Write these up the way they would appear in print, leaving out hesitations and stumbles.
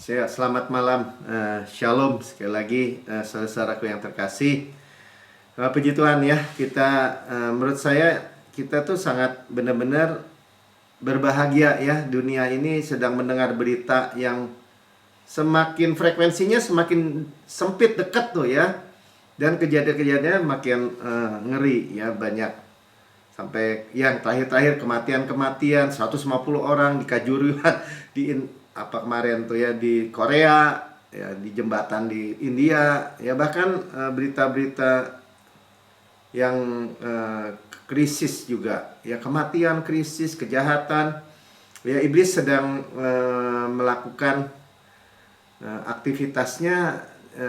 Selamat malam, Shalom sekali lagi, saudara-saudaraku yang terkasih. Puji Tuhan ya, menurut saya kita tuh sangat benar-benar berbahagia ya. Dunia ini sedang mendengar berita yang semakin frekuensinya semakin sempit, dekat tuh ya. Dan kejadian-kejadiannya makin ngeri ya, banyak. Sampai yang terakhir-terakhir kematian 150 orang di Kanjuruhan apa kemarin tuh ya, di Korea ya, di jembatan di India ya, bahkan berita-berita yang krisis juga ya, kematian, krisis, kejahatan ya. Iblis sedang melakukan aktivitasnya,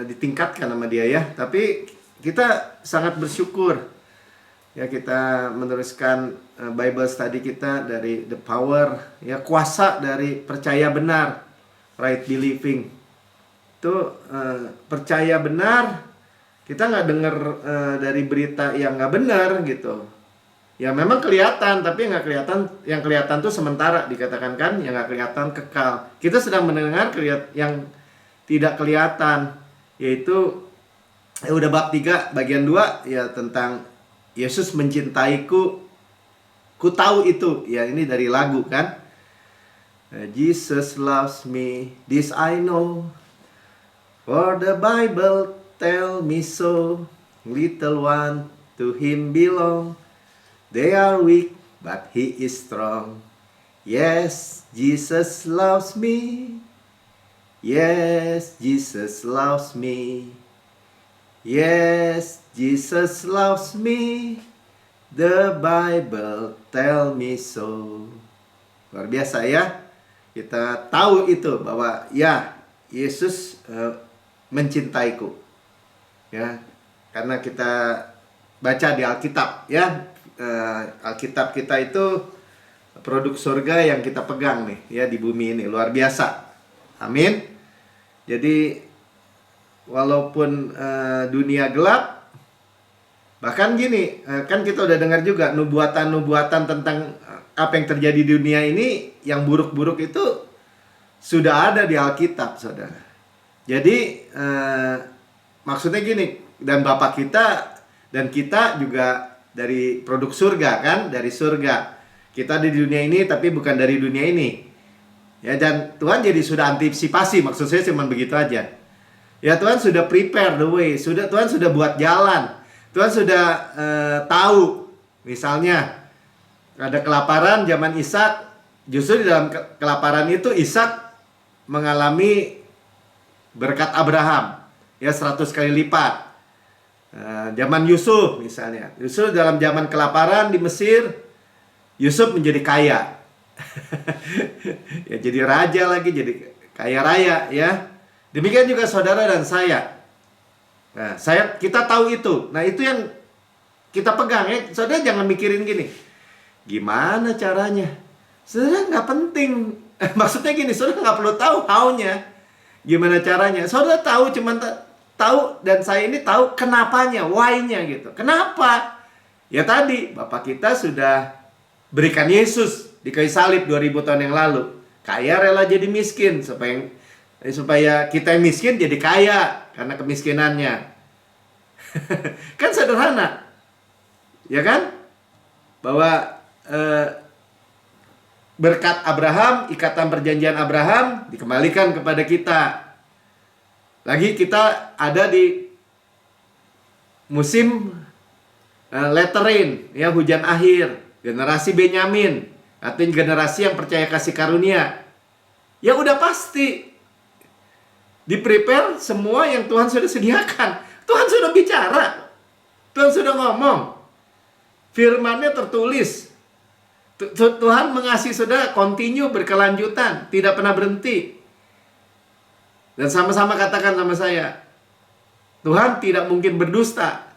ditingkatkan sama dia ya. Tapi kita sangat bersyukur ya, kita meneruskan Bible study kita dari The Power ya, kuasa dari percaya benar, right believing. Itu percaya benar, kita nggak dengar dari berita yang nggak benar gitu. Ya memang kelihatan, tapi nggak kelihatan. Yang kelihatan tuh sementara, dikatakan kan, yang nggak kelihatan kekal. Kita sedang mendengar yang tidak kelihatan, yaitu udah bab 3 bagian 2 ya, tentang Yesus mencintaiku, ku tahu itu ya. Ini dari lagu kan, Jesus loves me, this I know, for the Bible tell me so. Little one to him belong, they are weak but he is strong. Yes, Jesus loves me, yes, Jesus loves me, yes, Jesus loves me, the Bible tell me so. Luar biasa ya. Kita tahu itu bahwa ya, Yesus mencintaiku. Ya, karena kita baca di Alkitab ya. Alkitab kita itu produk surga yang kita pegang nih ya, di bumi ini. Luar biasa. Amin. Jadi walaupun dunia gelap, bahkan gini, kan kita udah dengar juga nubuatan-nubuatan tentang apa yang terjadi di dunia ini, yang buruk-buruk itu sudah ada di Alkitab, saudara. Jadi maksudnya gini, dan Bapak kita dan kita juga dari produk surga kan, dari surga. Kita di dunia ini tapi bukan dari dunia ini. Ya, dan Tuhan jadi sudah antisipasi, maksud saya cuma begitu aja. Ya, Tuhan sudah prepare the way, Tuhan sudah buat jalan. Tuhan sudah tahu, misalnya ada kelaparan zaman Ishak, justru di dalam kelaparan itu Ishak mengalami berkat Abraham ya, 100 kali lipat. Zaman Yusuf misalnya, Yusuf dalam zaman kelaparan di Mesir, Yusuf menjadi kaya. Ya, jadi raja lagi, jadi kaya raya ya. Demikian juga saudara dan saya. Nah, kita tahu itu. Nah, itu yang kita pegang ya. Saudara jangan mikirin gini, gimana caranya? Saudara nggak penting. Maksudnya gini, saudara nggak perlu tahu how-nya, gimana caranya. Saudara tahu, cuman tahu, dan saya ini tahu kenapanya, why-nya gitu. Kenapa? Ya tadi, Bapak kita sudah berikan Yesus di kayu salib 2000 tahun yang lalu. Kaya rela jadi miskin supaya kita yang miskin jadi kaya karena kemiskinannya. Kan sederhana. Ya kan? Bahwa berkat Abraham, ikatan perjanjian Abraham dikembalikan kepada kita. Lagi kita ada di musim latter rain ya, hujan akhir, generasi Benyamin, artinya generasi yang percaya kasih karunia. Ya udah pasti di-prepare semua yang Tuhan sudah sediakan. Tuhan sudah bicara, Tuhan sudah ngomong, firman-Nya tertulis. Tuhan mengasihi saudara continue, berkelanjutan, tidak pernah berhenti. Dan sama-sama katakan sama saya, Tuhan tidak mungkin berdusta.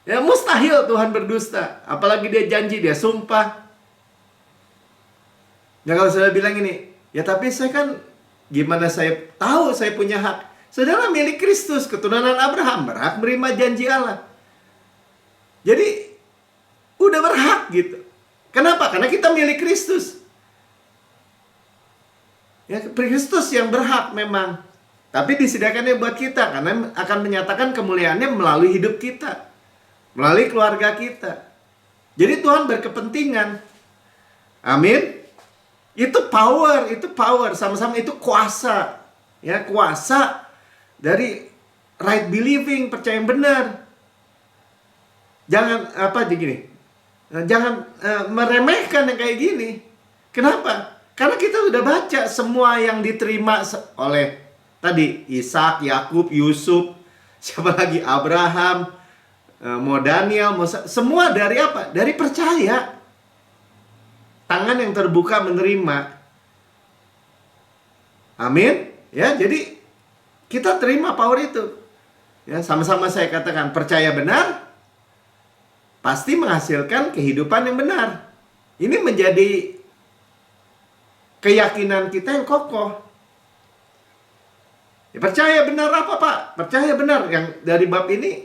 Ya mustahil Tuhan berdusta. Apalagi dia janji, dia sumpah. Ya kalau saudara bilang ini, ya tapi saya kan, gimana saya tahu saya punya hak? Saudara milik Kristus, keturunan Abraham, berhak menerima janji Allah. Jadi udah berhak gitu. Kenapa? Karena kita milik Kristus. Ya, Kristus yang berhak memang. Tapi disediakannya buat kita karena akan menyatakan kemuliaannya melalui hidup kita, melalui keluarga kita. Jadi Tuhan berkepentingan. Amin. Itu power, sama-sama itu kuasa. Ya, kuasa dari right believing, percaya yang benar. Jangan jangan meremehkan yang kayak gini. Kenapa? Karena kita udah baca semua yang diterima oleh tadi Ishak, Yakub, Yusuf, siapa lagi, Abraham, mau Daniel, semua dari apa? Dari percaya. Tangan yang terbuka menerima. Amin. Ya, jadi kita terima power itu. Ya, sama-sama saya katakan, percaya benar pasti menghasilkan kehidupan yang benar. Ini menjadi keyakinan kita yang kokoh. Ya, percaya benar apa, Pak? Percaya benar yang dari bab ini,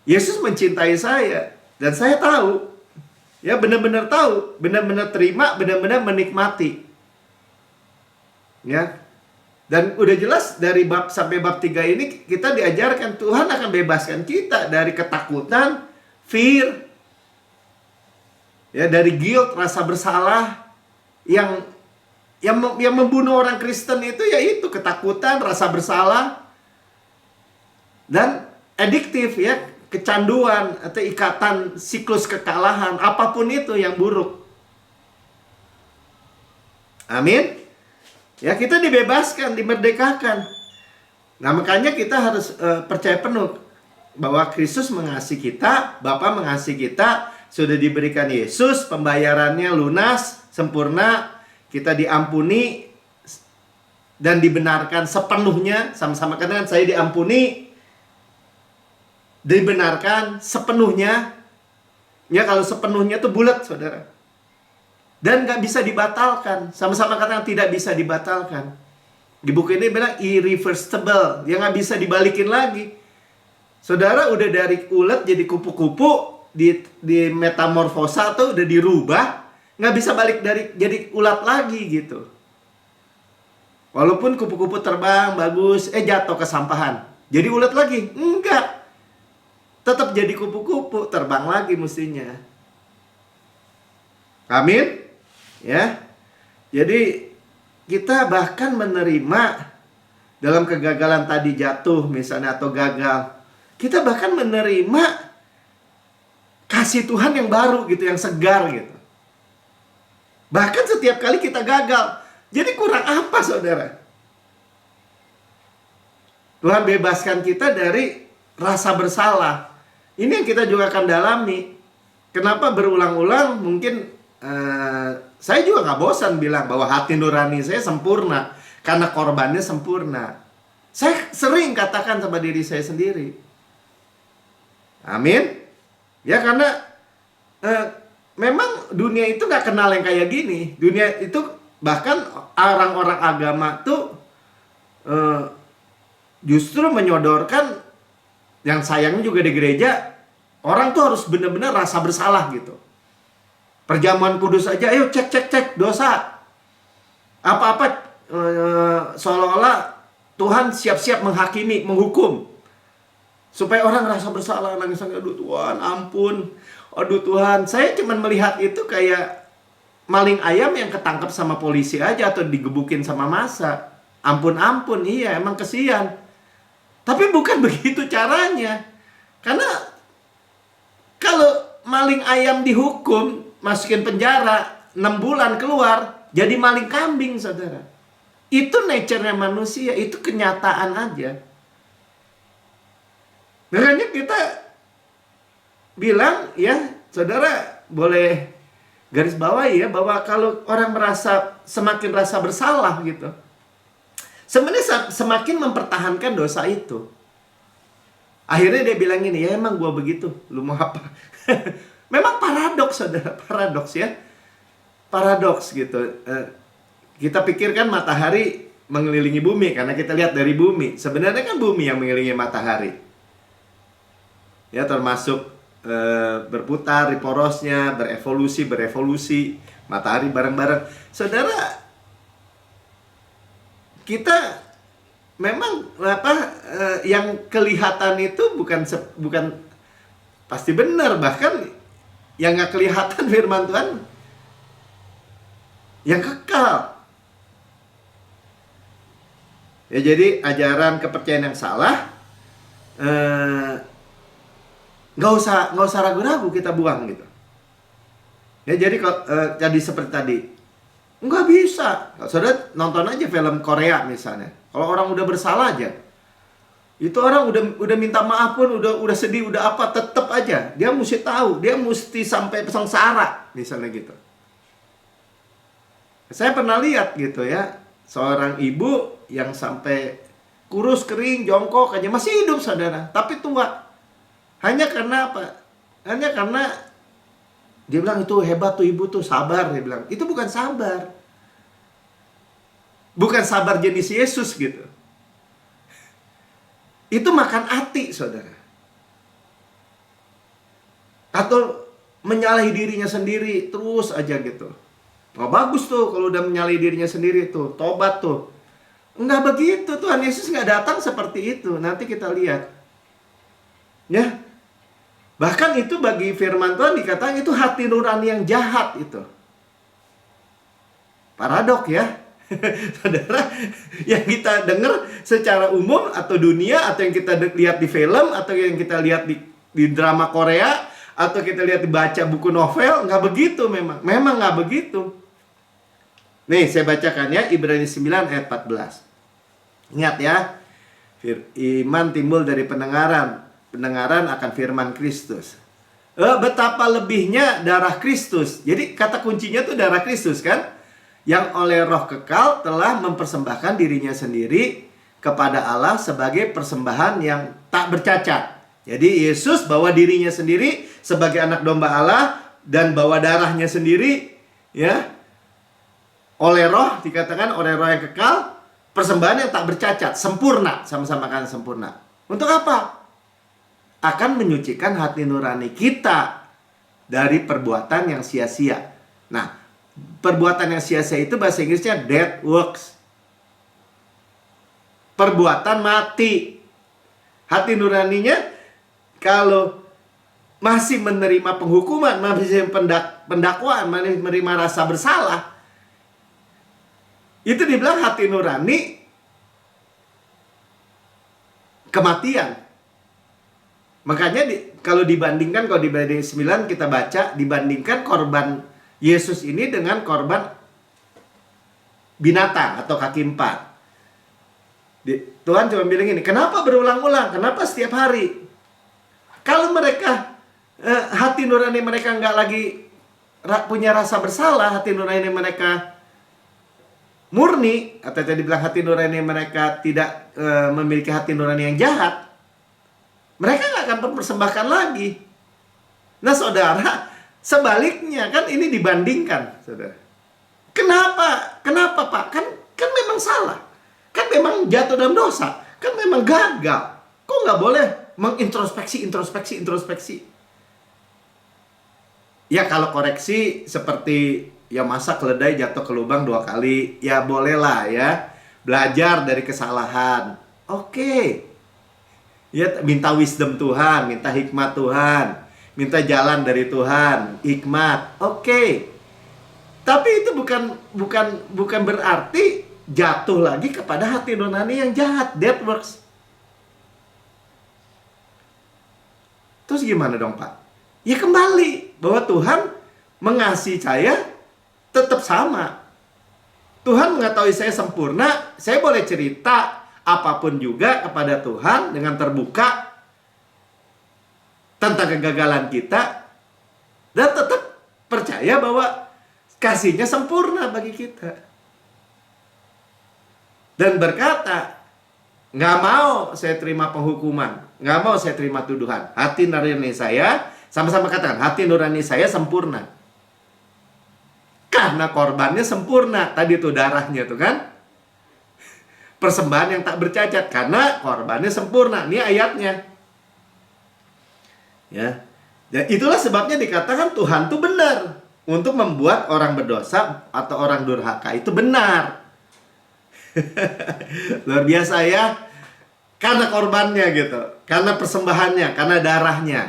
Yesus mencintai saya dan saya tahu. Ya, benar-benar tahu, benar-benar terima, benar-benar menikmati. Ya. Dan udah jelas dari bab sampai bab 3 ini kita diajarkan Tuhan akan bebaskan kita dari ketakutan, fear. Ya, dari guilt, rasa bersalah yang membunuh orang Kristen itu yaitu ketakutan, rasa bersalah, dan adiktif, ya, kecanduan atau ikatan siklus kekalahan, apapun itu yang buruk. Amin. Ya, kita dibebaskan, dimerdekakan. Nah, makanya kita harus percaya penuh bahwa Kristus mengasihi kita, Bapa mengasihi kita, sudah diberikan Yesus, pembayarannya lunas, sempurna. Kita diampuni dan dibenarkan sepenuhnya. Sama-sama katakan, saya diampuni, dibenarkan sepenuhnya. Ya, kalau sepenuhnya itu bulat, saudara. Dan gak bisa dibatalkan. Sama-sama katakan, tidak bisa dibatalkan. Di buku ini bilang irreversible, yang gak bisa dibalikin lagi. Saudara udah dari ulet jadi kupu-kupu, di metamorfosa tuh udah dirubah, nggak bisa balik dari jadi ulat lagi gitu. Walaupun kupu-kupu terbang bagus, jatuh ke sampahan, jadi ulat lagi? Enggak, tetap jadi kupu-kupu, terbang lagi mestinya. Amin. Ya, jadi kita bahkan menerima dalam kegagalan tadi, jatuh misalnya atau gagal, kita bahkan menerima kasih Tuhan yang baru gitu, yang segar gitu. Bahkan setiap kali kita gagal, jadi kurang apa, saudara? Tuhan bebaskan kita dari rasa bersalah. Ini yang kita juga akan dalami. Kenapa berulang-ulang? Mungkin saya juga gak bosan bilang bahwa hati nurani saya sempurna karena korbannya sempurna. Saya sering katakan sama diri saya sendiri. Amin. Ya, karena memang dunia itu gak kenal yang kayak gini. Dunia itu bahkan orang-orang agama tuh justru menyodorkan, yang sayangnya juga di gereja, orang tuh harus benar-benar rasa bersalah gitu. Perjamuan kudus aja, ayo cek dosa. Apa-apa seolah-olah Tuhan siap-siap menghakimi, menghukum. Supaya orang rasa bersalah, nangis, aduh Tuhan, ampun. Aduh Tuhan, saya cuma melihat itu kayak maling ayam yang ketangkep sama polisi aja atau digebukin sama massa. Ampun, iya emang kesian. Tapi bukan begitu caranya. Karena kalau maling ayam dihukum, masukin penjara 6 bulan, keluar jadi maling kambing, saudara. Itu nature-nya manusia, itu kenyataan aja. Makanya kita bilang, ya saudara boleh garis bawahi ya, bahwa kalau orang merasa semakin rasa bersalah gitu, sebenarnya semakin mempertahankan dosa itu. Akhirnya dia bilang ini, ya emang gua begitu, lu mau apa? Memang paradoks, saudara, paradoks ya. Paradoks gitu. Kita pikirkan matahari mengelilingi bumi karena kita lihat dari bumi. Sebenarnya kan bumi yang mengelilingi matahari. Ya, termasuk berputar di porosnya, berevolusi, matahari bareng-bareng. Saudara, kita memang yang kelihatan itu bukan pasti benar, bahkan yang nggak kelihatan firman Tuhan yang kekal. Ya, jadi ajaran kepercayaan yang salah nggak usah ragu-ragu kita buang gitu. Ya, jadi kalau jadi seperti tadi, nggak bisa. Saudara nonton aja film Korea misalnya. Kalau orang udah bersalah aja, itu orang udah minta maaf pun, udah sedih, udah apa, tetap aja dia mesti tahu, dia mesti sampai sengsara misalnya gitu. Saya pernah lihat gitu ya, seorang ibu yang sampai kurus, kering, jongkok aja, masih hidup saudara, tapi tua. Hanya karena apa? Hanya karena dia bilang itu hebat tuh ibu tuh, sabar. Dia bilang, itu bukan sabar. Bukan sabar jenis Yesus gitu. Itu makan hati, saudara. Atau menyalahi dirinya sendiri terus aja gitu. Oh, bagus tuh kalau udah menyalahi dirinya sendiri tuh, tobat tuh. Enggak begitu, Tuhan Yesus nggak datang seperti itu. Nanti kita lihat. Ya. Bahkan itu bagi firman Tuhan dikatakan itu hati nurani yang jahat itu. Paradok ya. Saudara, yang kita dengar secara umum atau dunia, atau yang kita lihat di film, atau yang kita lihat di drama Korea, atau kita lihat dibaca buku novel, nggak begitu memang. Memang nggak begitu. Nih, saya bacakan ya, Ibrani 9 ayat 14. Ingat ya, iman timbul dari pendengaran. Pendengaran akan firman Kristus. Betapa lebihnya darah Kristus. Jadi kata kuncinya tuh darah Kristus kan? Yang oleh roh kekal telah mempersembahkan dirinya sendiri kepada Allah sebagai persembahan yang tak bercacat. Jadi Yesus bawa dirinya sendiri sebagai anak domba Allah dan bawa darahnya sendiri, ya. Oleh roh, dikatakan oleh roh yang kekal, persembahan yang tak bercacat, sempurna, sama-sama kan sempurna. Untuk apa? Akan menyucikan hati nurani kita dari perbuatan yang sia-sia. Nah, perbuatan yang sia-sia itu bahasa Inggrisnya dead works. Perbuatan mati. Hati nuraninya kalau masih menerima penghukuman, masih pendakwaan, masih menerima rasa bersalah, itu dibilang hati nurani kematian. Makanya kalau dibandingkan di 9 kita baca, dibandingkan korban Yesus ini dengan korban binatang atau kaki 4. Tuhan cuma bilang ini, kenapa berulang-ulang? Kenapa setiap hari? Kalau mereka, hati nurani mereka nggak lagi punya rasa bersalah, hati nurani mereka murni, atau tadi bilang hati nurani mereka tidak memiliki hati nurani yang jahat, mereka nggak akan mempersembahkan lagi. Nah saudara, sebaliknya kan ini dibandingkan, saudara. Kenapa Pak? Kan memang salah. Kan memang jatuh dalam dosa. Kan memang gagal. Kok nggak boleh mengintrospeksi? Ya kalau koreksi seperti ya masa keledai jatuh ke lubang 2 kali, ya bolehlah ya. Belajar dari kesalahan. Oke. Ya, minta wisdom Tuhan, minta hikmat Tuhan, minta jalan dari Tuhan, hikmat. Oke. Tapi itu bukan berarti jatuh lagi kepada hati nurani yang jahat, dead works. Terus gimana dong, Pak? Ya kembali bahwa Tuhan mengasihi saya tetap sama. Tuhan mengetahui saya sempurna, saya boleh cerita apapun juga kepada Tuhan dengan terbuka tentang kegagalan kita dan tetap percaya bahwa kasihnya sempurna bagi kita. Dan berkata, nggak mau saya terima penghukuman, nggak mau saya terima tuduhan. Hati nurani saya, sama-sama katakan, hati nurani saya sempurna. Karena korbannya sempurna. Tadi tuh darahnya tuh kan. Persembahan yang tak bercacat karena korbannya sempurna. Ini ayatnya. Ya. Dan itulah sebabnya dikatakan Tuhan itu benar untuk membuat orang berdosa atau orang durhaka itu benar. Luar biasa ya. Karena korbannya gitu, karena persembahannya, karena darahnya.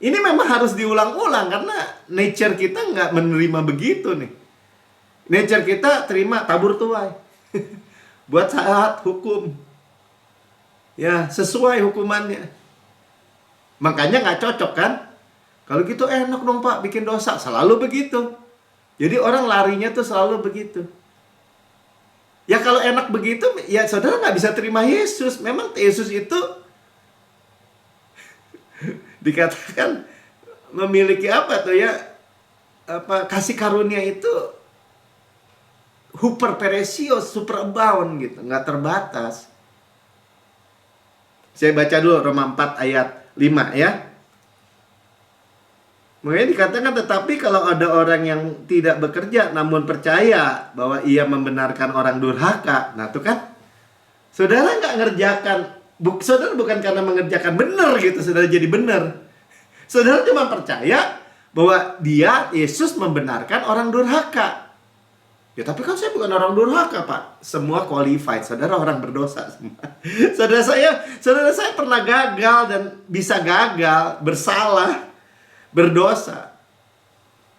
Ini memang harus diulang-ulang karena nature kita nggak menerima begitu nih. Nature kita terima tabur tuai. Buat saat hukum. Ya, sesuai hukumannya. Makanya nggak cocok kan? Kalau gitu enak dong Pak, bikin dosa. Selalu begitu. Jadi orang larinya tuh selalu begitu. Ya kalau enak begitu, ya saudara nggak bisa terima Yesus. Memang Yesus itu dikatakan memiliki apa tuh ya? Apa kasih karunia itu hyper peresios, super abound gitu, nggak terbatas. Saya baca dulu Roma 4 ayat 5 ya. Makanya dikatakan, tetapi kalau ada orang yang tidak bekerja namun percaya bahwa ia membenarkan orang durhaka. Nah itu kan, saudara nggak ngerjakan, saudara bukan karena mengerjakan benar gitu, saudara jadi benar. Saudara cuma percaya bahwa dia, Yesus membenarkan orang durhaka. Ya tapi kan saya bukan orang durhaka Pak. Semua qualified, saudara orang berdosa semua. Saudara saya pernah gagal dan bisa gagal, bersalah, berdosa.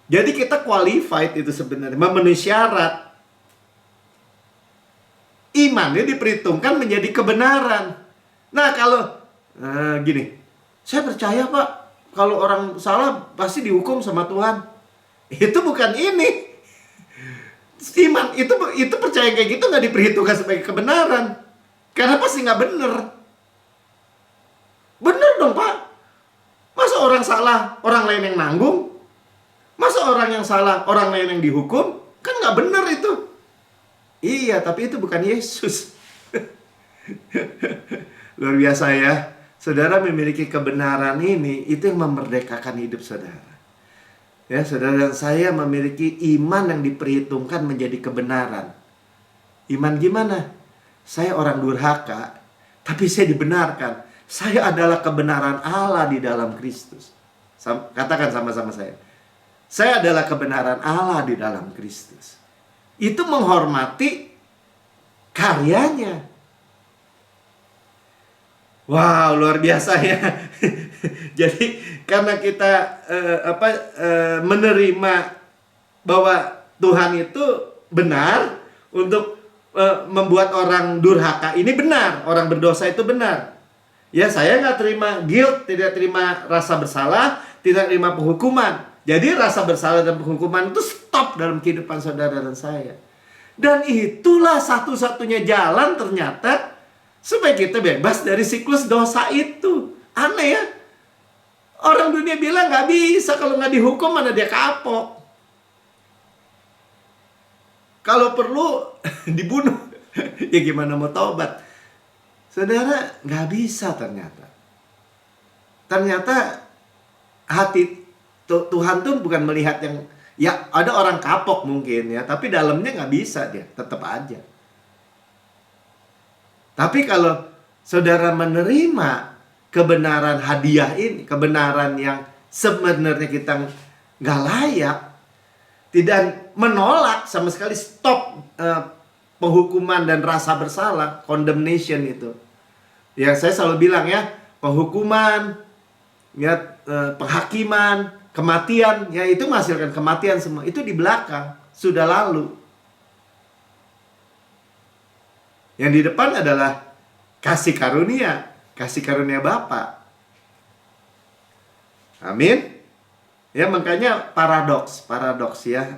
Jadi kita qualified itu sebenarnya, memenuhi syarat. Imannya diperhitungkan menjadi kebenaran. Nah kalau gini, saya percaya Pak, kalau orang salah pasti dihukum sama Tuhan. Itu bukan ini. Iman itu percaya kayak gitu nggak diperhitungkan sebagai kebenaran. Karena pasti nggak bener. Bener dong Pak. Masa orang salah, orang lain yang nanggung? Masa orang yang salah, orang lain yang dihukum? Kan nggak bener itu. Iya, tapi itu bukan Yesus. Luar biasa ya. Saudara memiliki kebenaran ini, itu yang memerdekakan hidup saudara. Ya, saudara dan saya memiliki iman yang diperhitungkan menjadi kebenaran. Iman gimana? Saya orang durhaka, tapi saya dibenarkan. Saya adalah kebenaran Allah di dalam Kristus. Katakan sama-sama saya. Saya adalah kebenaran Allah di dalam Kristus. Itu menghormati karyanya. Wow, luar biasa ya. Jadi karena kita menerima bahwa Tuhan itu benar untuk membuat orang durhaka ini benar, orang berdosa itu benar. Ya, saya nggak terima guilt, tidak terima rasa bersalah, tidak terima penghukuman. Jadi rasa bersalah dan penghukuman itu stop dalam kehidupan saudara dan saya. Dan itulah satu-satunya jalan ternyata supaya kita bebas dari siklus dosa itu. Aneh ya. Orang dunia bilang nggak bisa, kalau nggak dihukum mana dia kapok. Kalau perlu dibunuh. Ya gimana mau tobat? Saudara, nggak bisa ternyata. Ternyata hati Tuhan tuh bukan melihat yang, ya ada orang kapok mungkin ya, tapi dalamnya nggak bisa dia, tetap aja. Tapi kalau saudara menerima kebenaran hadiah ini, kebenaran yang sebenarnya kita nggak layak, tidak menolak sama sekali, stop penghukuman dan rasa bersalah, condemnation itu. Ya saya selalu bilang ya, penghukuman, ya penghakiman, kematian, ya itu menghasilkan kematian semua. Itu di belakang, sudah lalu. Yang di depan adalah kasih karunia Bapa. Amin. Ya makanya paradoks ya.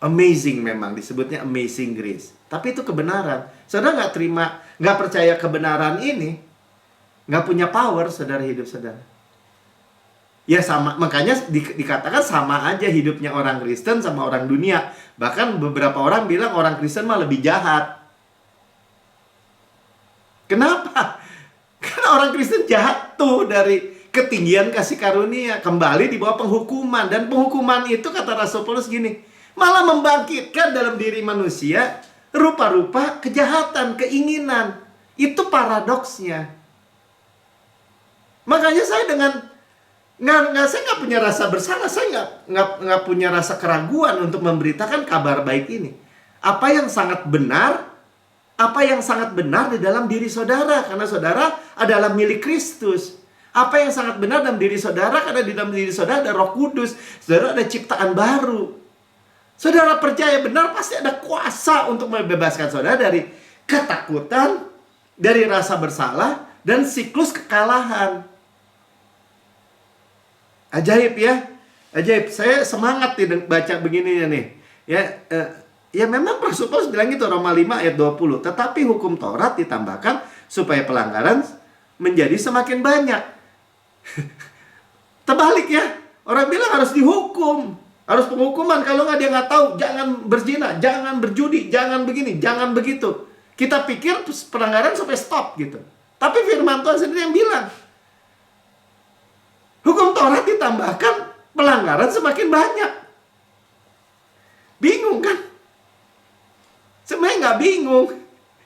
Amazing memang, disebutnya amazing grace. Tapi itu kebenaran. Saudara nggak terima, nggak percaya kebenaran ini, nggak punya power saudara hidup saudara. Ya sama, makanya dikatakan sama aja hidupnya orang Kristen sama orang dunia. Bahkan beberapa orang bilang orang Kristen mah lebih jahat. Kenapa? Karena orang Kristen jahat tuh dari ketinggian kasih karunia, kembali di bawah penghukuman. Dan penghukuman itu kata Rasul Paulus gini, malah membangkitkan dalam diri manusia rupa-rupa kejahatan, keinginan. Itu paradoksnya. Makanya saya saya nggak punya rasa bersalah, saya nggak punya rasa keraguan untuk memberitakan kabar baik ini. Apa yang sangat benar, apa yang sangat benar di dalam diri saudara, karena saudara adalah milik Kristus. Apa yang sangat benar dalam diri saudara, karena di dalam diri saudara ada Roh Kudus, saudara ada ciptaan baru. Saudara percaya benar, pasti ada kuasa untuk membebaskan saudara dari ketakutan, dari rasa bersalah, dan siklus kekalahan. Ajaib ya, ajaib. Saya semangat nih baca begininya nih. Ya memang Rasul Paulus bilang gitu, Roma 5 ayat 20. Tetapi hukum Taurat ditambahkan supaya pelanggaran menjadi semakin banyak. Terbalik ya. Orang bilang harus dihukum, harus penghukuman. Kalau nggak dia nggak tahu, jangan berzina, jangan berjudi, jangan begini, jangan begitu. Kita pikir pelanggaran supaya stop gitu. Tapi firman Tuhan sendiri yang bilang, hukum Taurat ditambahkan, pelanggaran semakin banyak. Bingung kan? Sebenarnya nggak bingung.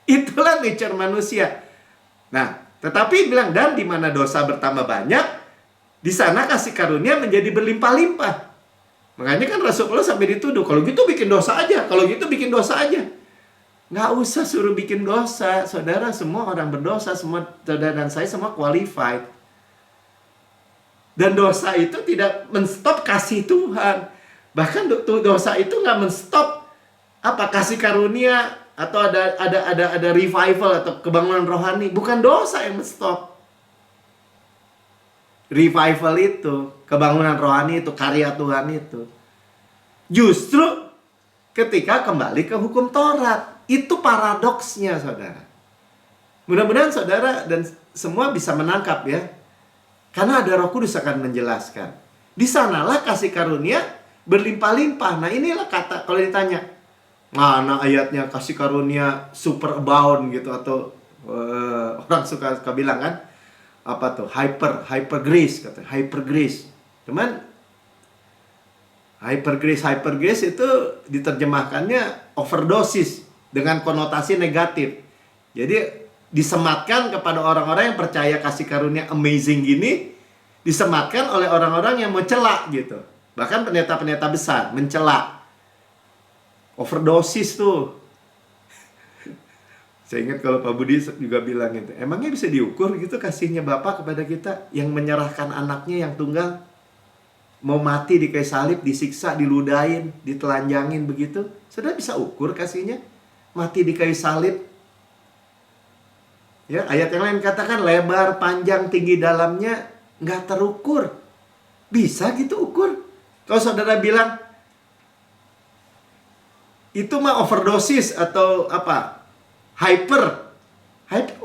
Itulah nature manusia. Nah, tetapi bilang, dan di mana dosa bertambah banyak, di sana kasih karunia menjadi berlimpah-limpah. Makanya kan Rasul Paulus sampai dituduh, kalau gitu bikin dosa aja, kalau gitu bikin dosa aja. Nggak usah suruh bikin dosa. Saudara semua orang berdosa, semua saudara dan saya semua qualified. Dan dosa itu tidak menstop kasih Tuhan. Bahkan dosa itu nggak menstop kasih karunia, atau ada revival atau kebangunan rohani. Bukan dosa yang menstop. Revival itu, kebangunan rohani itu, karya Tuhan itu. Justru ketika kembali ke hukum Taurat. Itu paradoksnya, saudara. Mudah-mudahan saudara dan semua bisa menangkap ya. Karena ada Roh Kudus akan menjelaskan. Di sanalah kasih karunia berlimpah-limpah. Nah inilah kata, kalau ditanya, mana ayatnya kasih karunia super abound gitu, atau orang suka bilang kan, apa tuh, hyper grace, kata hyper grace. Cuman hyper grace itu diterjemahkannya overdosis dengan konotasi negatif. Jadi disematkan kepada orang-orang yang percaya kasih karunia amazing gini, disematkan oleh orang-orang yang mau celak gitu. Bahkan pendeta-pendeta besar mencela. Overdosis tuh. Saya ingat kalau Pak Budi juga bilang gitu, emangnya bisa diukur gitu kasihnya Bapak kepada kita yang menyerahkan anaknya yang tunggal, mau mati di kayu salib, disiksa, diludahin, ditelanjangin begitu. Saudara bisa ukur kasihnya mati di kayu salib? Ya, ayat yang lain katakan lebar, panjang, tinggi, dalamnya nggak terukur. Bisa gitu ukur? Kalau saudara bilang itu mah overdosis atau apa? Hyper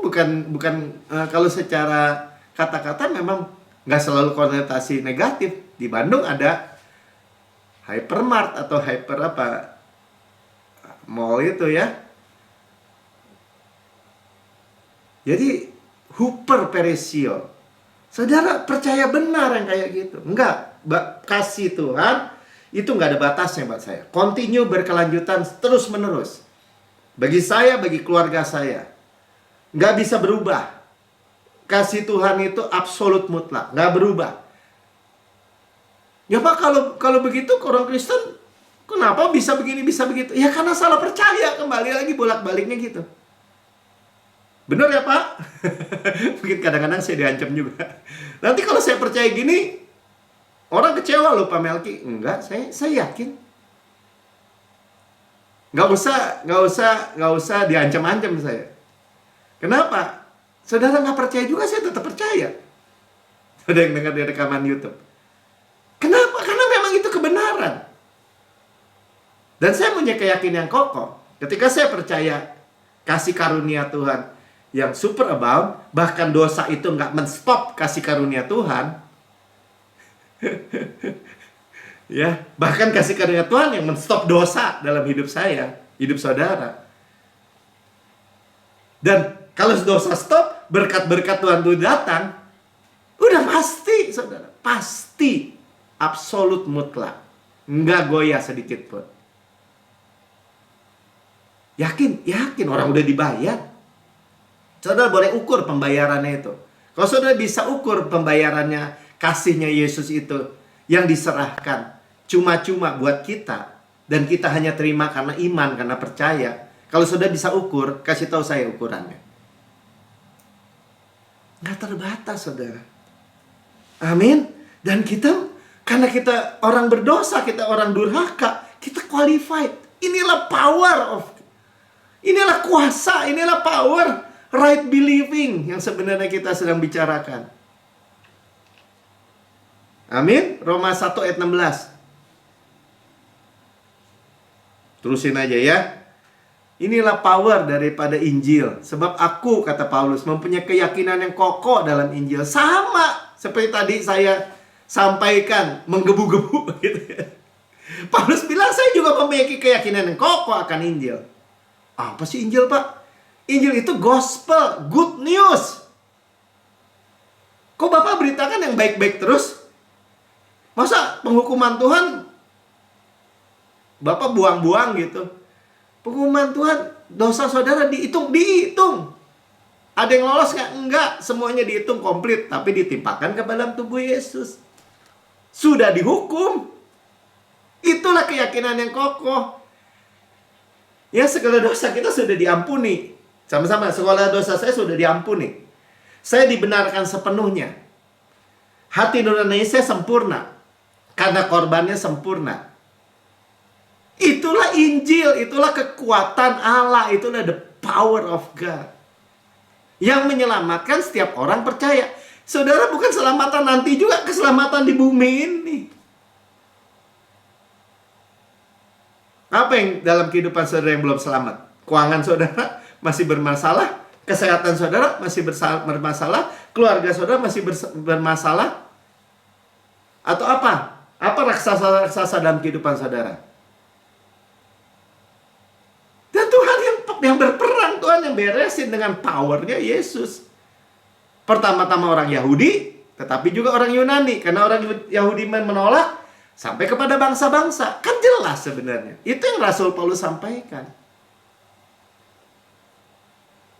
bukan kalau secara kata-kata memang nggak selalu konotasi negatif. Di Bandung ada hypermart atau hyper apa mall itu ya. Jadi hyper peresio. Saudara percaya benar yang kayak gitu? Enggak. Kasih Tuhan itu nggak ada batasnya buat saya. Continue, berkelanjutan, terus menerus. Bagi saya, bagi keluarga saya, nggak bisa berubah. Kasih Tuhan itu absolut mutlak, nggak berubah. Ya Pak, kalau begitu orang Kristen, kenapa bisa begini, bisa begitu? Ya karena salah percaya, kembali lagi bolak-baliknya gitu. Benar ya Pak? Mungkin kadang-kadang saya diancam juga. Nanti kalau saya percaya gini, orang kecewa loh Pak Melki. Enggak, saya yakin. Nggak usah diancam-ancam saya. Kenapa? Saudara nggak percaya juga, saya tetap percaya. Ada yang dengar di rekaman YouTube. Kenapa? Karena memang itu kebenaran. Dan saya punya keyakinan yang kokoh. Ketika saya percaya kasih karunia Tuhan yang super abound, bahkan dosa itu nggak menstop kasih karunia Tuhan. Ya, bahkan kasih karunia Tuhan yang menstop dosa dalam hidup saya, hidup saudara. Dan kalau dosa stop, berkat-berkat Tuhan itu datang, udah pasti, saudara, pasti, absolut mutlak, nggak goyah sedikit pun. Yakin orang udah dibayar. Saudara boleh ukur pembayarannya itu. Kalau saudara bisa ukur pembayarannya, kasihnya Yesus itu yang diserahkan cuma-cuma buat kita, Dan kita hanya terima karena iman, karena percaya. Kalau sudah bisa ukur, kasih tahu saya ukurannya. Nggak terbatas, saudara. Amin. Dan kita, karena kita orang berdosa, kita orang durhaka, kita qualified. Inilah power of, inilah kuasa, inilah power right believing yang sebenarnya kita sedang bicarakan. Amin. Roma 1 ayat 16. Terusin aja ya. Inilah power daripada Injil. Sebab aku, kata Paulus, mempunyai keyakinan yang kokoh dalam Injil. Sama seperti tadi saya sampaikan, menggebu-gebu gitu ya. Paulus bilang, saya juga memiliki keyakinan yang kokoh akan Injil. Apa sih Injil, Pak? Injil itu gospel, good news. Kok Bapak beritakan yang baik-baik terus? Masa penghukuman Tuhan Bapak buang-buang gitu? Penghukuman Tuhan, dosa saudara dihitung. Ada yang lolos nggak? Enggak, semuanya dihitung komplit, tapi ditimpakan ke dalam tubuh Yesus. Sudah dihukum. Itulah keyakinan yang kokoh. Ya, segala dosa kita sudah diampuni. Sama-sama, segala dosa saya sudah diampuni. Saya dibenarkan sepenuhnya. Hati nurani saya sempurna karena korbannya sempurna. Itulah Injil, itulah kekuatan Allah, itulah the power of God yang menyelamatkan setiap orang percaya. Saudara, bukan selamatan nanti juga, keselamatan di bumi ini. Apa yang dalam kehidupan saudara yang belum selamat? Keuangan saudara masih bermasalah, kesehatan saudara masih bermasalah, keluarga saudara masih bermasalah, atau apa? Apa raksasa-raksasa dalam kehidupan saudara? Dan Tuhan yang berperang, Tuhan yang beresin dengan powernya Yesus. Pertama-tama orang Yahudi, tetapi juga orang Yunani. Karena orang Yahudi menolak, sampai kepada bangsa-bangsa. Kan jelas sebenarnya. Itu yang Rasul Paulus sampaikan.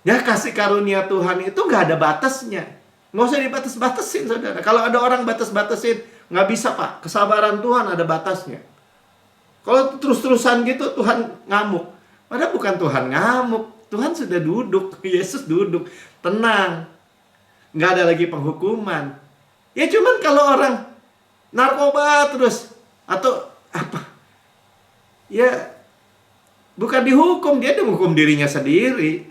Ya, kasih karunia Tuhan itu nggak ada batasnya. Nggak usah dibatas-batasin, saudara. Kalau ada orang batas-batasin, nggak bisa, Pak. Kesabaran Tuhan ada batasnya. Kalau terus-terusan gitu, Tuhan ngamuk. Padahal bukan Tuhan ngamuk. Tuhan sudah duduk. Yesus duduk. Tenang. Nggak ada lagi penghukuman. Ya cuman kalau orang narkoba terus, atau apa, ya bukan dihukum, dia menghukum dirinya sendiri.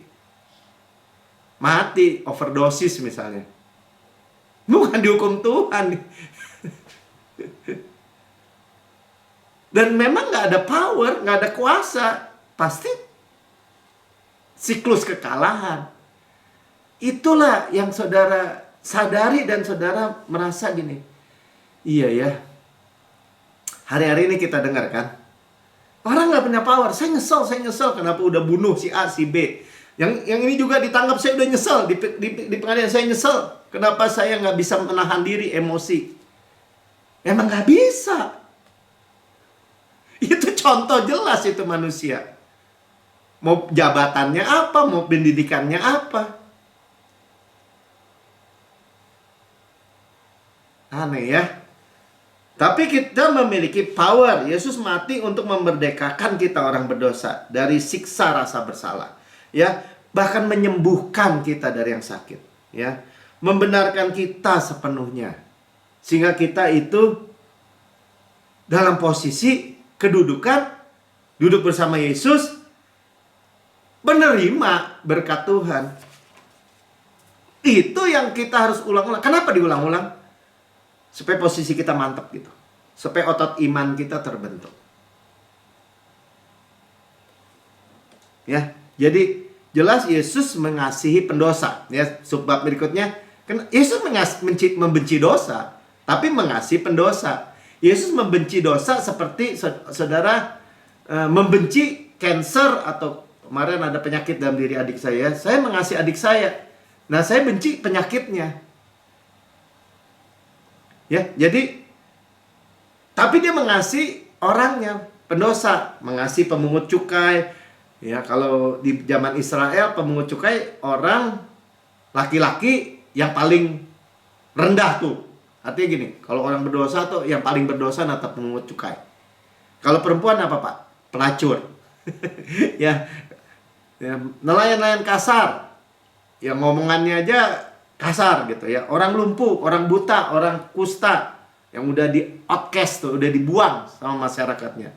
Mati, overdosis misalnya. Bukan dihukum Tuhan. Dan memang nggak ada power, nggak ada kuasa. Pasti siklus kekalahan. Itulah yang saudara sadari dan saudara merasa gini. Iya ya. Hari-hari ini kita dengar kan. Orang nggak punya power. Saya nyesel kenapa udah bunuh si A, si B. Yang ini juga ditangkap, saya udah nyesel. Di pengadilan saya nyesel. Kenapa saya nggak bisa menahan diri emosi. Emang nggak bisa. Itu contoh jelas itu manusia. Mau jabatannya apa, mau pendidikannya apa. Aneh ya. Tapi kita memiliki power. Yesus mati untuk memerdekakan kita orang berdosa dari siksa rasa bersalah. Ya, bahkan menyembuhkan kita dari yang sakit. Ya, membenarkan kita sepenuhnya. Sehingga kita itu dalam posisi kedudukan, duduk bersama Yesus, menerima berkat Tuhan. Itu yang kita harus ulang-ulang. Kenapa diulang-ulang? Supaya posisi kita mantap gitu. Supaya otot iman kita terbentuk. Ya, jadi jelas Yesus mengasihi pendosa. Ya, subbab berikutnya, Yesus membenci dosa, tapi mengasihi pendosa. Yesus membenci dosa seperti saudara membenci cancer, atau kemarin ada penyakit dalam diri adik saya. Saya mengasihi adik saya. Nah, saya benci penyakitnya. Ya, jadi tapi dia mengasihi orangnya, pendosa, mengasihi pemungut cukai. Ya, kalau di zaman Israel pemungut cukai orang laki-laki yang paling rendah tuh. Artinya gini, kalau orang berdosa tuh yang paling berdosa natap pemungut cukai. Kalau perempuan apa Pak? Pelacur. Ya, nelayan-nelayan kasar. Ya ngomongannya aja kasar gitu ya. Orang lumpuh, orang buta, orang kusta yang udah di outcast tuh, udah dibuang sama masyarakatnya.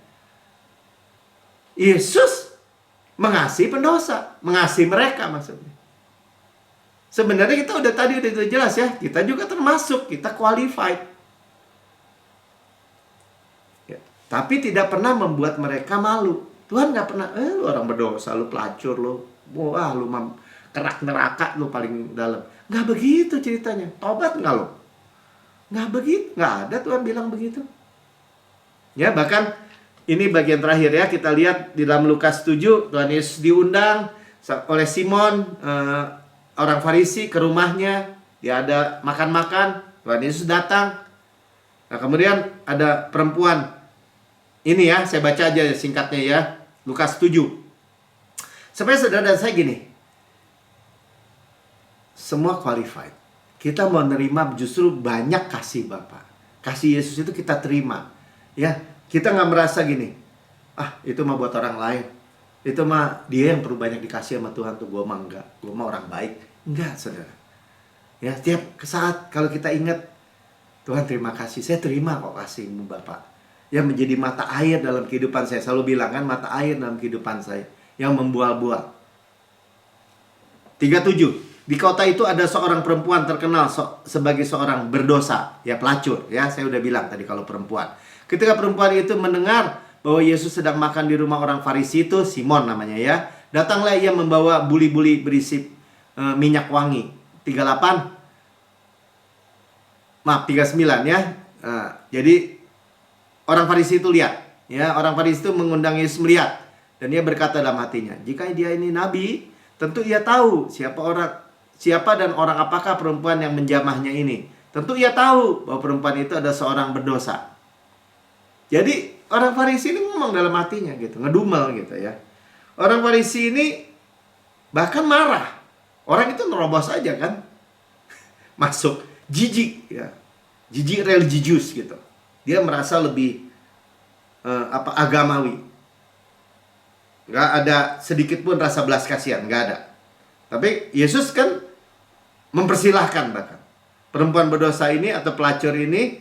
Yesus mengasihi pendosa, mengasihi mereka maksudnya. Sebenarnya kita udah tadi udah jelas ya, kita juga termasuk, kita qualified. Ya, tapi tidak pernah membuat mereka malu. Tuhan nggak pernah, lu orang berdosa, lu pelacur, lu, wah lu kerak neraka, lu paling dalam. Nggak begitu ceritanya. Tobat nggak lo? Nggak begitu, nggak ada Tuhan bilang begitu. Ya bahkan ini bagian terakhir ya, kita lihat di dalam Lukas 7, Tuhan Yesus diundang oleh Simon, orang Farisi ke rumahnya, dia ada makan-makan, Tuhan Yesus datang. Nah kemudian ada perempuan, ini ya saya baca aja singkatnya ya, Lukas 7. Supaya saudara dan saya gini, semua qualified. Kita mau nerima justru banyak kasih Bapa. Kasih Yesus itu kita terima. Ya, kita nggak merasa gini, itu mah buat orang lain. Itu mah dia yang perlu banyak dikasih sama Tuhan tuh, gue mah enggak. Gue mah orang baik. Enggak, saudara. Ya, setiap saat kalau kita ingat, Tuhan terima kasih. Saya terima kok kasih-Mu Bapak. Yang menjadi mata air dalam kehidupan saya. Selalu bilang kan, mata air dalam kehidupan saya. Yang membual-bual. 37. Di kota itu ada seorang perempuan terkenal sebagai seorang berdosa. Ya, pelacur. Ya, saya udah bilang tadi kalau perempuan. Ketika perempuan itu mendengar bahwa Yesus sedang makan di rumah orang Farisi itu, Simon namanya ya. Datanglah ia membawa buli-buli berisi minyak wangi. 38. Maaf, 39 ya. Jadi orang Farisi itu lihat. Ya, orang Farisi itu mengundang Yesus melihat. Dan dia berkata dalam hatinya, jika dia ini nabi, tentu ia tahu siapa dan orang apakah perempuan yang menjamahnya ini. Tentu ia tahu bahwa perempuan itu ada seorang berdosa. Jadi orang Farisi ini ngomong dalam hatinya gitu, ngedumel gitu ya. Orang Farisi ini bahkan marah. Orang itu nerobos aja kan. Masuk, jijik ya. Jijik religius gitu. Dia merasa lebih agamawi. Nggak ada sedikit pun rasa belas kasihan, nggak ada. Tapi Yesus kan mempersilahkan bahkan perempuan berdosa ini atau pelacur ini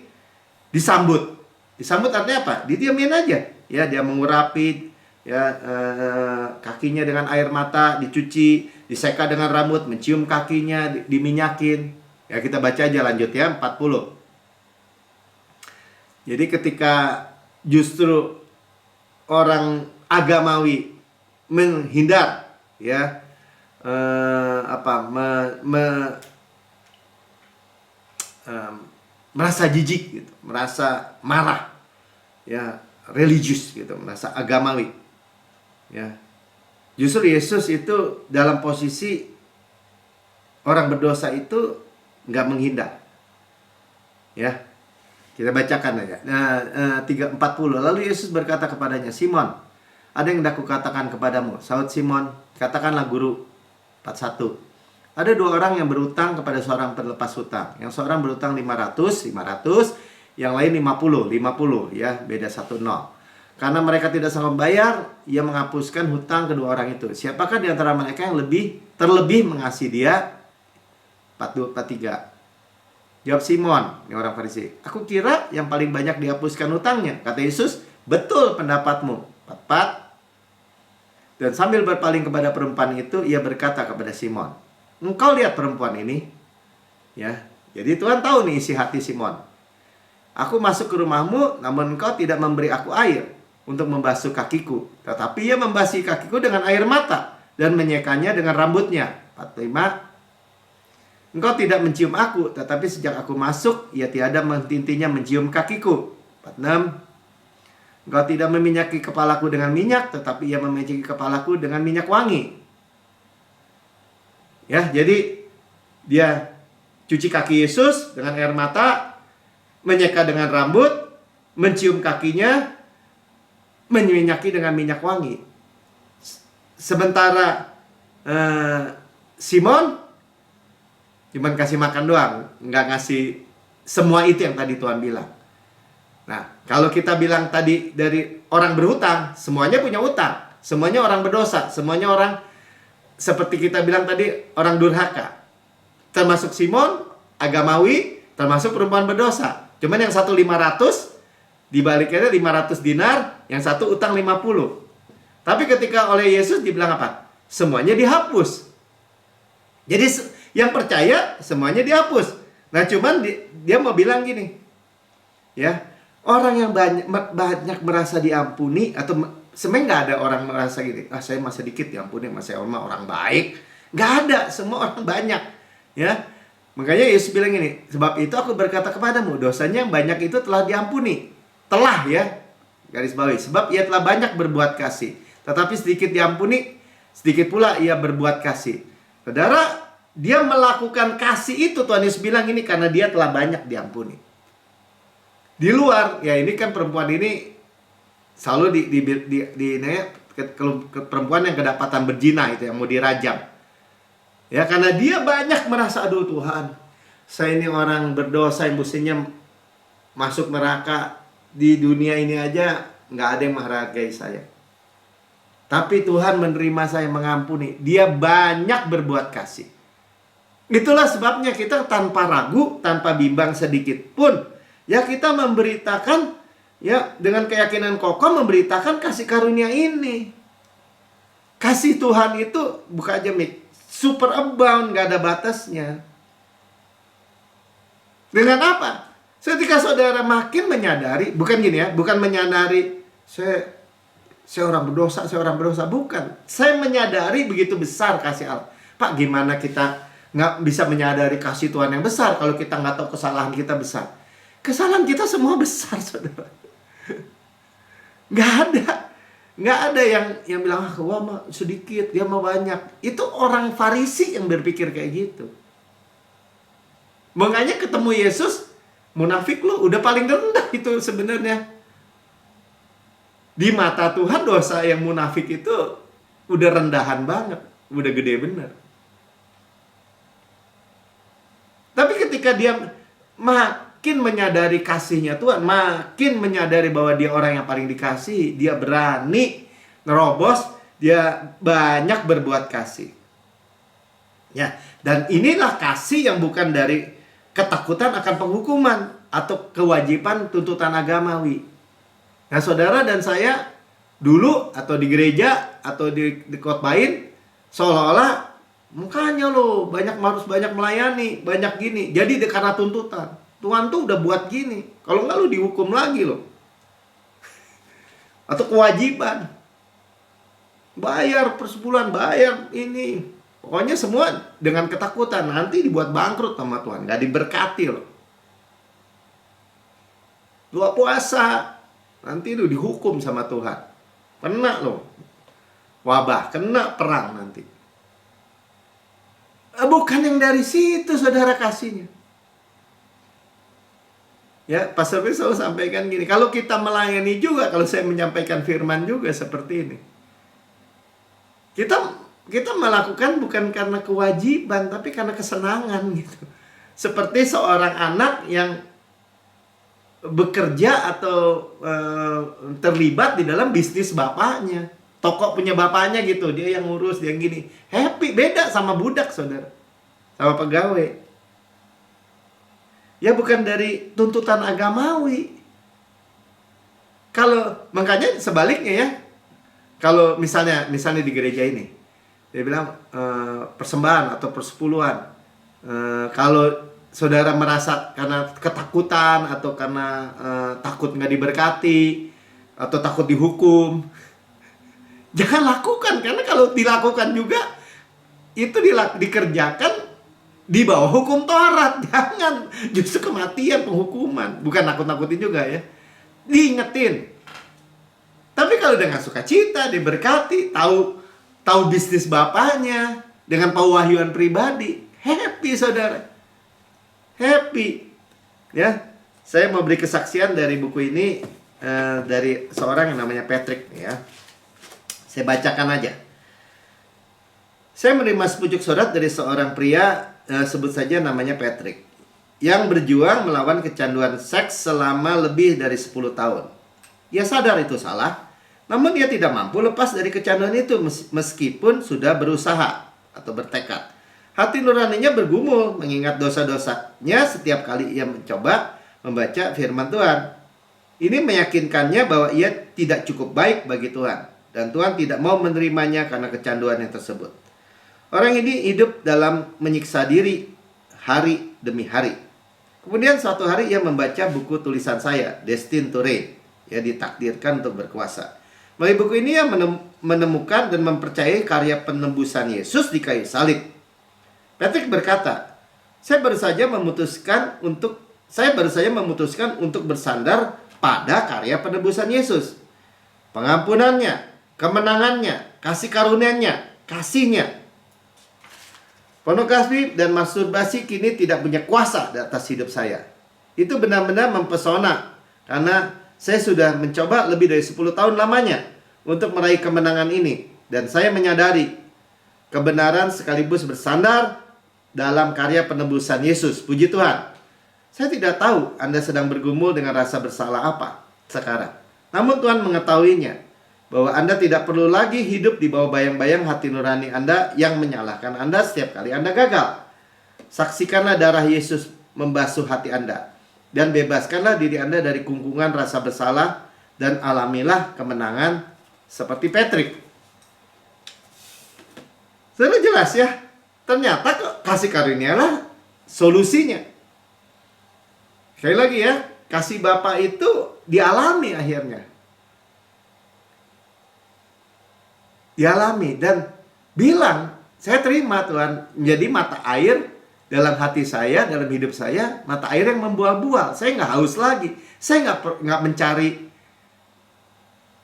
disambut. Disambut artinya apa? Didiamin aja. Ya, dia mengurapi ya kakinya dengan air mata, dicuci, diseka dengan rambut, mencium kakinya, diminyakin. Ya, kita baca aja lanjut ya, 40. Jadi ketika justru orang agamawi menghindar ya merasa jijik gitu, merasa marah ya, religius gitu, merasa agamawi ya. Justru Yesus itu dalam posisi orang berdosa itu nggak menghindar ya. Kita bacakan aja. 3:40. Lalu Yesus berkata kepadanya, Simon, ada yang hendak kukatakan kepadamu. Sahut Simon, katakanlah guru. 41. Ada dua orang yang berutang kepada seorang terlepas hutang. Yang seorang berutang 500, yang lain 50 ya, beda 1 0. Karena mereka tidak sanggup bayar, ia menghapuskan hutang kedua orang itu. Siapakah di antara mereka yang terlebih mengasihi dia? 43. Jawab Simon, ini orang Farisi, aku kira yang paling banyak dihapuskan hutangnya. Kata Yesus, betul pendapatmu. 44. Dan sambil berpaling kepada perempuan itu, ia berkata kepada Simon, engkau lihat perempuan ini? Ya, jadi Tuhan tahu nih isi hati Simon. Aku masuk ke rumahmu, namun engkau tidak memberi aku air untuk membasuh kakiku. Tetapi ia membasahi kakiku dengan air mata dan menyekanya dengan rambutnya. 45. Engkau tidak mencium aku, tetapi sejak aku masuk, ia tiada menghenti-hentinya mencium kakiku. 46. Engkau tidak meminyaki kepalaku dengan minyak, tetapi ia meminyaki kepalaku dengan minyak wangi. Ya, jadi dia cuci kaki Yesus dengan air mata, menyeka dengan rambut, mencium kakinya, meminyaki dengan minyak wangi. Sementara Simon cuman kasih makan doang, nggak ngasih semua itu yang tadi Tuhan bilang. Nah, kalau kita bilang tadi dari orang berhutang, semuanya punya utang. Semuanya orang berdosa. Semuanya orang, seperti kita bilang tadi, orang durhaka. Termasuk Simon, agamawi, termasuk perempuan berdosa. Cuman yang satu 500, dibaliknya 500 dinar, yang satu utang 50. Tapi ketika oleh Yesus dibilang apa? Semuanya dihapus. Jadi yang percaya semuanya dihapus. Nah, cuman dia mau bilang gini. Ya, orang yang banyak merasa diampuni, atau sebenarnya nggak ada orang merasa gini, saya masih dikit diampuni, saya orang baik. Nggak ada, semua orang banyak. Ya, makanya Yesus bilang gini, sebab itu aku berkata kepadamu, dosanya yang banyak itu telah diampuni. Telah, ya, garis bawahi, sebab ia telah banyak berbuat kasih. Tetapi sedikit diampuni, sedikit pula ia berbuat kasih. Saudara, dia melakukan kasih itu, Tuhan Yesus bilang ini karena dia telah banyak diampuni. Di luar, ya ini kan perempuan ini selalu perempuan yang kedapatan berzina itu, yang mau dirajam. Ya, karena dia banyak merasa, aduh Tuhan, saya ini orang berdosa yang mestinya masuk neraka, di dunia ini aja nggak ada yang menghargai saya. Tapi Tuhan menerima saya, mengampuni. Dia banyak berbuat kasih. Itulah sebabnya kita tanpa ragu, tanpa bimbang sedikit pun, ya kita memberitakan, ya dengan keyakinan kokoh memberitakan kasih karunia ini. Kasih Tuhan itu, buka aja mic, super abound, gak ada batasnya. Dengan apa? Ketika saudara makin menyadari, bukan gini ya, bukan menyadari saya orang berdosa, bukan. Saya menyadari begitu besar kasih Allah. Pak, gimana kita nggak bisa menyadari kasih Tuhan yang besar kalau kita nggak tahu kesalahan kita besar? Kesalahan kita semua besar, saudara. Nggak ada yang bilang, wah mah sedikit, dia mah banyak. Itu orang Farisi yang berpikir kayak gitu. Makanya ketemu Yesus, munafik lu, udah paling rendah itu sebenarnya. Di mata Tuhan dosa yang munafik itu udah rendahan banget, udah gede bener. Tapi ketika dia makin menyadari kasihnya Tuhan, makin menyadari bahwa dia orang yang paling dikasihi, dia berani nerobos, dia banyak berbuat kasih. Ya, dan inilah kasih yang bukan dari ketakutan akan penghukuman atau kewajiban tuntutan agamawi. Nah, saudara dan saya dulu atau di gereja atau di khotbahin seolah-olah mukanya lo harus banyak melayani, banyak gini. Jadi karena tuntutan. Tuhan tuh udah buat gini. Kalau enggak lo dihukum lagi lo. Atau kewajiban. Bayar per sebulan, bayar ini. Pokoknya semua dengan ketakutan. Nanti dibuat bangkrut sama Tuhan. Gak diberkati lo. Lu puasa, nanti lu dihukum sama Tuhan. Kena lo wabah, kena perang nanti. Bukan yang dari situ saudara kasihnya. Ya, Pastor Chris selalu sampaikan gini, kalau kita melayani juga, kalau saya menyampaikan firman juga seperti ini. Kita melakukan bukan karena kewajiban, tapi karena kesenangan gitu. Seperti seorang anak yang bekerja atau terlibat di dalam bisnis bapaknya, toko punya bapaknya gitu, dia yang ngurus, dia yang gini, happy. Beda sama budak saudara, sama pegawai. Ya bukan dari tuntutan agamawi. Kalau makanya sebaliknya ya, kalau misalnya di gereja ini dia bilang persembahan atau persepuluhan, kalau saudara merasa karena ketakutan atau karena takut nggak diberkati atau takut dihukum, jangan lakukan. Karena kalau dilakukan juga itu dikerjakan di bawah hukum Taurat. Jangan, justru kematian, penghukuman. Bukan nakut-nakutin juga ya, diingetin. Tapi kalau dengan sukacita, diberkati, tahu bisnis bapaknya, dengan pewahyuan pribadi, happy saudara. Happy. Ya, saya mau beri kesaksian dari buku ini, dari seorang yang namanya Patrick ya. Saya bacakan aja. Saya menerima sepucuk surat dari seorang pria, sebut saja namanya Patrick. yang berjuang melawan kecanduan seks selama lebih dari 10 tahun. Ia sadar itu salah, namun ia tidak mampu lepas dari kecanduan itu meskipun sudah berusaha atau bertekad. Hati nuraninya bergumul mengingat dosa-dosanya setiap kali ia mencoba membaca firman Tuhan. Ini meyakinkannya bahwa ia tidak cukup baik bagi Tuhan, dan Tuhan tidak mau menerimanya karena kecanduannya tersebut. Orang ini hidup dalam menyiksa diri hari demi hari. Kemudian suatu hari ia membaca buku tulisan saya, Destined to Reign, ya, ditakdirkan untuk berkuasa. Melalui buku ini ia menemukan dan mempercayai karya penebusan Yesus di kayu salib. Patrick berkata, saya baru saja memutuskan untuk bersandar pada karya penebusan Yesus. Pengampunannya, kemenangannya, kasih karunia-Nya, kasihnya. Pornografi dan masturbasi kini tidak punya kuasa di atas hidup saya. Itu benar-benar mempesona, karena saya sudah mencoba lebih dari 10 tahun lamanya untuk meraih kemenangan ini. Dan saya menyadari kebenaran sekaligus bersandar dalam karya penebusan Yesus. Puji Tuhan. Saya tidak tahu Anda sedang bergumul dengan rasa bersalah apa sekarang. Namun Tuhan mengetahuinya, bahwa Anda tidak perlu lagi hidup di bawah bayang-bayang hati nurani Anda yang menyalahkan Anda setiap kali Anda gagal. Saksikanlah darah Yesus membasuh hati Anda, dan bebaskanlah diri Anda dari kungkungan rasa bersalah, dan alamilah kemenangan seperti Patrick. Sudah jelas ya? Ternyata kasih karunia-lah solusinya. Sekali lagi ya, kasih Bapa itu dialami akhirnya. Dialami dan bilang, saya terima Tuhan menjadi mata air dalam hati saya, dalam hidup saya, mata air yang membual-bual. Saya nggak haus lagi. Saya nggak mencari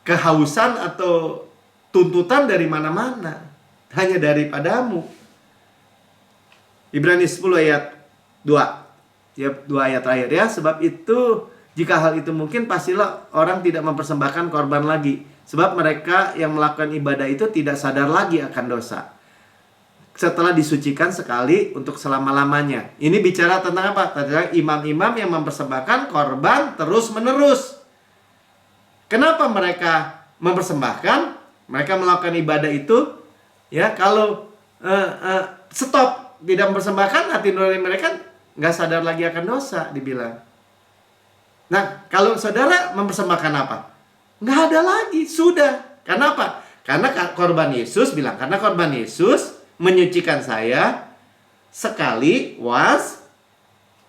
kehausan atau tuntutan dari mana-mana, hanya daripadamu. Ibrani 10 ayat 2. Ya, 2 ayat terakhir ya. Sebab itu, jika hal itu mungkin, pastilah orang tidak mempersembahkan korban lagi. Sebab mereka yang melakukan ibadah itu tidak sadar lagi akan dosa setelah disucikan sekali untuk selama-lamanya. Ini bicara tentang apa? Tentang imam-imam yang mempersembahkan korban terus-menerus. Kenapa mereka mempersembahkan? Mereka melakukan ibadah itu, ya, kalau stop tidak mempersembahkan, hati nurani mereka nggak sadar lagi akan dosa, dibilang. Nah, kalau saudara mempersembahkan apa? Nggak ada lagi, sudah. Kenapa? Karena korban Yesus bilang, karena korban Yesus menyucikan saya sekali, once,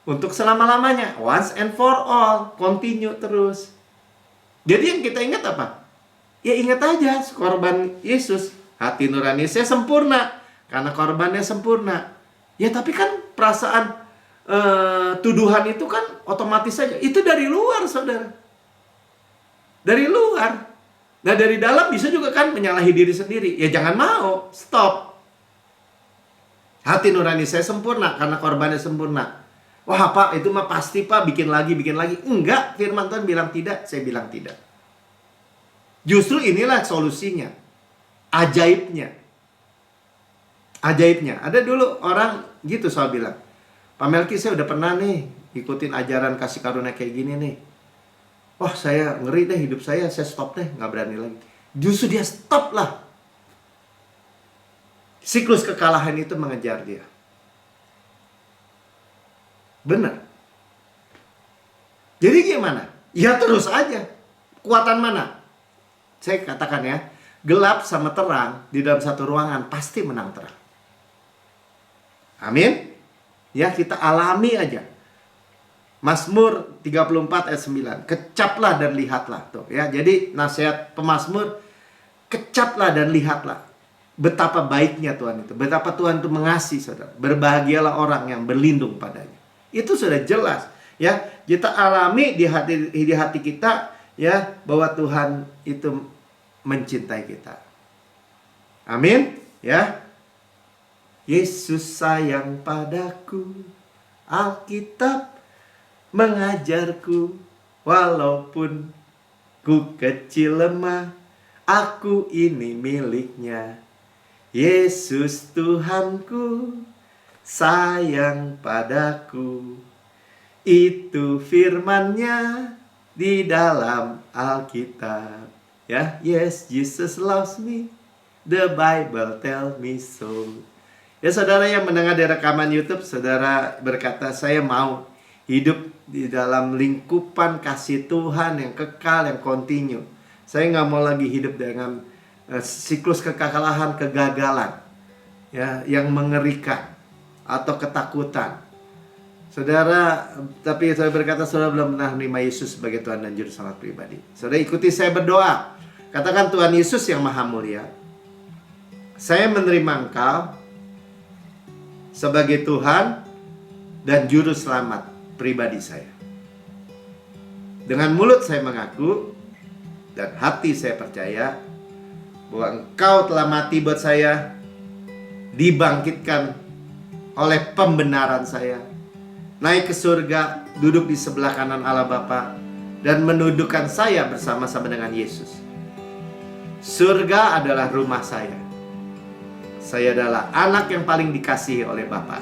untuk selama-lamanya. Once and for all, continue terus. Jadi yang kita ingat apa? Ya ingat aja, korban Yesus, hati nurani saya sempurna, karena korbannya sempurna. Ya tapi kan perasaan tuduhan itu kan otomatis saja. Itu dari luar, saudara. Dari luar. Nah, dari dalam bisa juga kan menyalahi diri sendiri. Ya jangan mau, stop. Hati nurani saya sempurna karena korbannya sempurna. Wah Pak, itu mah pasti Pak, bikin lagi. Enggak, firman Tuhan bilang tidak, saya bilang tidak. Justru inilah solusinya. Ajaibnya. Ada dulu orang gitu soal bilang, Pak Melki, saya udah pernah nih ikutin ajaran kasih karunia kayak gini nih. Wah, saya ngeri deh hidup saya stop deh, nggak berani lagi. Justru dia stop lah. Siklus kekalahan itu mengejar dia. Benar. Jadi gimana? Ya terus aja. Kekuatan mana? Saya katakan ya, gelap sama terang di dalam satu ruangan pasti menang terang. Amin. Ya, kita alami aja. Mazmur 34 ayat 9. Kecaplah dan lihatlah. Tuh, ya. Jadi nasihat pemazmur, kecaplah dan lihatlah betapa baiknya Tuhan itu. Betapa Tuhan itu mengasihi, saudara. Berbahagialah orang yang berlindung padanya. Itu sudah jelas, ya. Kita alami di hati kita, ya, bahwa Tuhan itu mencintai kita. Amin, ya. Yesus sayang padaku. Alkitab mengajarku, walaupun ku kecil lemah, aku ini miliknya. Yesus Tuhanku sayang padaku. Itu firman-Nya di dalam Alkitab. Ya, yes, Jesus loves me. The Bible tell me so. Ya, saudara yang mendengar di rekaman YouTube, saudara berkata, saya mau hidup di dalam lingkupan kasih Tuhan yang kekal, yang kontinu. Saya nggak mau lagi hidup dengan siklus kekalahan, kegagalan, ya, yang mengerikan atau ketakutan. Saudara, tapi saya berkata saudara belum pernah menerima Yesus sebagai Tuhan dan Juru Selamat pribadi. Saudara ikuti saya berdoa. Katakan, Tuhan Yesus yang Maha Mulia, saya menerima Engkau sebagai Tuhan dan Juru Selamat pribadi saya. Dengan mulut saya mengaku dan hati saya percaya bahwa Engkau telah mati buat saya, dibangkitkan oleh pembenaran saya, naik ke surga, duduk di sebelah kanan Allah Bapa, dan menundukkan saya bersama-sama dengan Yesus. Surga adalah rumah saya. Saya adalah anak yang paling dikasihi oleh Bapa.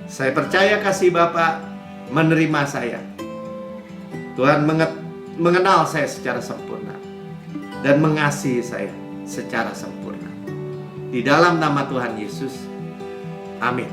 Saya percaya kasih Bapa menerima saya. Tuhan mengenal saya secara sempurna dan mengasihi saya secara sempurna. Di dalam nama Tuhan Yesus, amin.